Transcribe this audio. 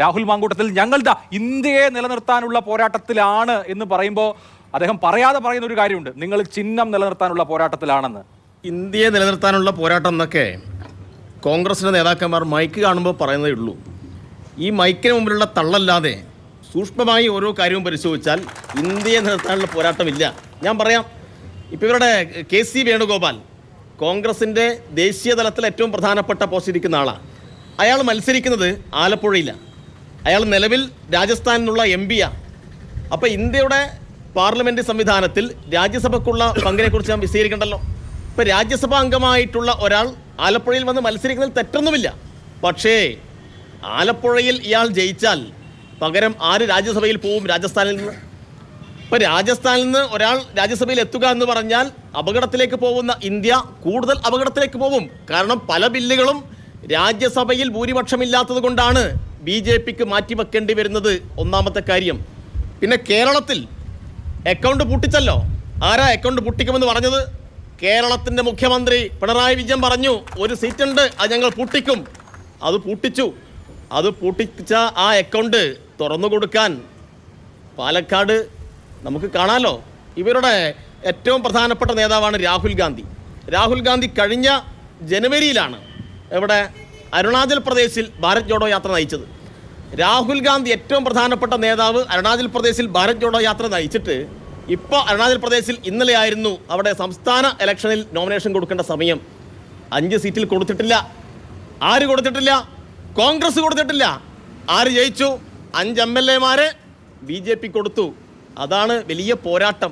രാഹുൽ മാങ്കൂട്ടത്തിൽ ഞങ്ങൾ ഇന്ത്യയെ നിലനിർത്താനുള്ള പോരാട്ടത്തിലാണ് എന്ന് പറയുമ്പോൾ അദ്ദേഹം പറയാതെ പറയുന്ന ഒരു കാര്യമുണ്ട്, നിങ്ങൾ ചിഹ്നം നിലനിർത്താനുള്ള പോരാട്ടത്തിലാണെന്ന്. ഇന്ത്യയെ നിലനിർത്താനുള്ള പോരാട്ടം എന്നൊക്കെ കോൺഗ്രസിൻ്റെ നേതാക്കന്മാർ മൈക്ക് കാണുമ്പോൾ പറയുന്നതേ ഉള്ളൂ. ഈ മൈക്കിന് മുമ്പിലുള്ള തള്ളല്ലാതെ സൂക്ഷ്മമായി ഓരോ കാര്യവും പരിശോധിച്ചാൽ ഇന്ത്യയെ നിലനിർത്താനുള്ള പോരാട്ടമില്ല. ഞാൻ പറയാം, ഇപ്പോൾ ഇവരുടെ KC വേണുഗോപാൽ കോൺഗ്രസിൻ്റെ ദേശീയ തലത്തിൽ ഏറ്റവും പ്രധാനപ്പെട്ട പോസ്റ്റ് ഇരിക്കുന്ന ആളാണ്. അയാൾ മത്സരിക്കുന്നത് ആലപ്പുഴയിലാണ്. അയാൾ നിലവിൽ രാജസ്ഥാനിൽ നിന്നുള്ള MP-യാണ്. അപ്പോൾ ഇന്ത്യയുടെ പാർലമെൻറ്റ് സംവിധാനത്തിൽ രാജ്യസഭയ്ക്കുള്ള പങ്കിനെക്കുറിച്ച് ഞാൻ വിശദീകരിക്കണ്ടല്ലോ. ഇപ്പോൾ രാജ്യസഭാ അംഗമായിട്ടുള്ള ഒരാൾ ആലപ്പുഴയിൽ വന്ന് മത്സരിക്കുന്നതിൽ തെറ്റൊന്നുമില്ല. പക്ഷേ ആലപ്പുഴയിൽ ഇയാൾ ജയിച്ചാൽ പകരം ആര് രാജ്യസഭയിൽ പോവും? രാജസ്ഥാനിൽ നിന്ന്. ഇപ്പോൾ രാജസ്ഥാനിൽ നിന്ന് ഒരാൾ രാജ്യസഭയിൽ എത്തുക എന്ന് പറഞ്ഞാൽ അപകടത്തിലേക്ക് പോകുന്ന ഇന്ത്യ കൂടുതൽ അപകടത്തിലേക്ക് പോകും. കാരണം പല ബില്ലുകളും രാജ്യസഭയിൽ ഭൂരിപക്ഷമില്ലാത്തത് കൊണ്ടാണ് BJPക്ക് മാറ്റിവെക്കേണ്ടി വരുന്നത്. ഒന്നാമത്തെ കാര്യം. പിന്നെ കേരളത്തിൽ അക്കൗണ്ട് പൂട്ടിച്ചല്ലോ. ആരാ അക്കൗണ്ട് പൂട്ടിക്കുമെന്ന് പറഞ്ഞത്? കേരളത്തിൻ്റെ മുഖ്യമന്ത്രി പിണറായി വിജയൻ പറഞ്ഞു, ഒരു സീറ്റുണ്ട്, അത് ഞങ്ങൾ പൂട്ടിക്കും. അത് പൂട്ടിച്ചു. അത് പൂട്ടിച്ച ആ അക്കൗണ്ട് തുറന്നു കൊടുക്കാൻ പാലക്കാട് നമുക്ക് കാണാമല്ലോ. ഇവരുടെ ഏറ്റവും പ്രധാനപ്പെട്ട നേതാവാണ് രാഹുൽ ഗാന്ധി. രാഹുൽ ഗാന്ധി കഴിഞ്ഞ ജനുവരിയിലാണ് ഇവിടെ അരുണാചൽ പ്രദേശിൽ ഭാരത് ജോഡോ യാത്ര നയിച്ചത്. രാഹുൽ ഗാന്ധി ഏറ്റവും പ്രധാനപ്പെട്ട നേതാവ് അരുണാചൽ പ്രദേശിൽ ഭാരത് ജോഡോ യാത്ര നയിച്ചിട്ട് ഇപ്പോൾ അരുണാചൽ പ്രദേശിൽ ഇന്നലെ ആയിരുന്നു അവിടെ സംസ്ഥാന ഇലക്ഷനിൽ നോമിനേഷൻ കൊടുക്കേണ്ട സമയം. 5 സീറ്റിൽ കൊടുത്തിട്ടില്ല. ആര് കൊടുത്തിട്ടില്ല? കോൺഗ്രസ് കൊടുത്തിട്ടില്ല. ആര് ജയിച്ചു? 5 MLA-മാരെ BJP കൊടുത്തു. അതാണ് വലിയ പോരാട്ടം.